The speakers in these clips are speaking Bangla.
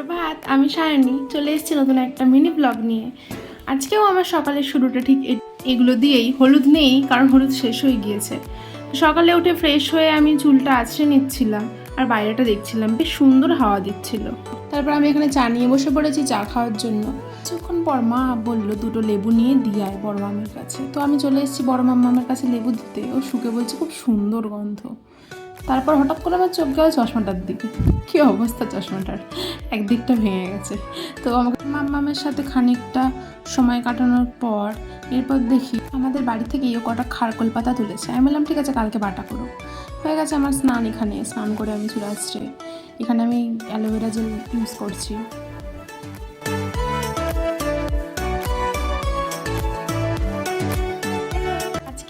সুপ্রভাত, আমি সায়নী চলে এসেছি নতুন একটা মিনি ব্লগ নিয়ে। আজকেও আমার সকালের শুরুটা ঠিক এগুলো দিয়েই। হলুদ নেই কারণ হলুদ শেষ হয়ে গিয়েছে। সকালে উঠে ফ্রেশ হয়ে আমি চুলটা আঁচড়ে নিচ্ছিলাম আর বাইরেটা দেখছিলাম, বেশ সুন্দর হাওয়া দিচ্ছিল। তারপর আমি এখানে চা নিয়ে বসে পড়েছি চা খাওয়ার জন্য। কিছুক্ষণ পর মা বললো দুটো লেবু নিয়ে দিয়ে আয় বড় মামের কাছে। তো আমি চলে এসেছি বড় মামার কাছে লেবু দিতে। ও শুকে বলছে খুব সুন্দর গন্ধ। তারপর হঠাৎ করে আমার চোখ গেল চশমাটার দিকে। কী অবস্থা চশমাটার, একদিকটা ভেঙে গেছে। তো আমাকে মাম্মামের সাথে খানিকটা সময় কাটানোর পর এরপর দেখি আমাদের বাড়ি থেকে কটা খারকোল পাতা তুলেছে। আমি বললাম ঠিক আছে কালকে বাটা করো। হয়ে গেছে আমার স্নান। এখানে স্নান করে আমি চলে আসছি। এখানে আমি অ্যালোভেরা জেল ইউজ করছি।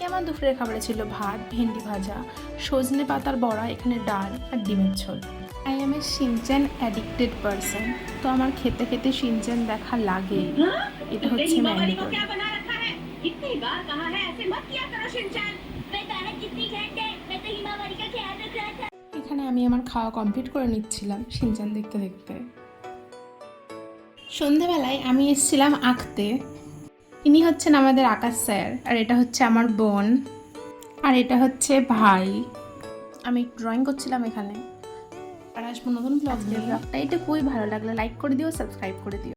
আমার দুপুরের খাবারে ছিল ভাত, ভেন্ডি ভাজা, সজনে পাতার বড়া, এখানে ডাল আর ডিমের ঝোল। I M A Shinchan addicted person. তো আমার খেতে খেতে শিনচ্যান দেখা লাগে। এটা হচ্ছে ম্যান্ডেটরি। এখানে আমি আমার খাওয়া কমপ্লিট করে নিচ্ছিলাম শিনচ্যান দেখতে দেখতে। সন্ধেবেলায় আমি এসেছিলাম আঁকতে। ইনি হচ্ছেন আমাদের আকাশ স্যার, আর এটা হচ্ছে আমার বোন, আর এটা হচ্ছে ভাই। আমি ড্রয়িং করছিলাম এখানে। আর আসবো নতুন ব্লগ নিয়ে। ব্লগটা এটা খুবই ভালো লাগলো, লাইক করে দিও, সাবস্ক্রাইব করে দিও।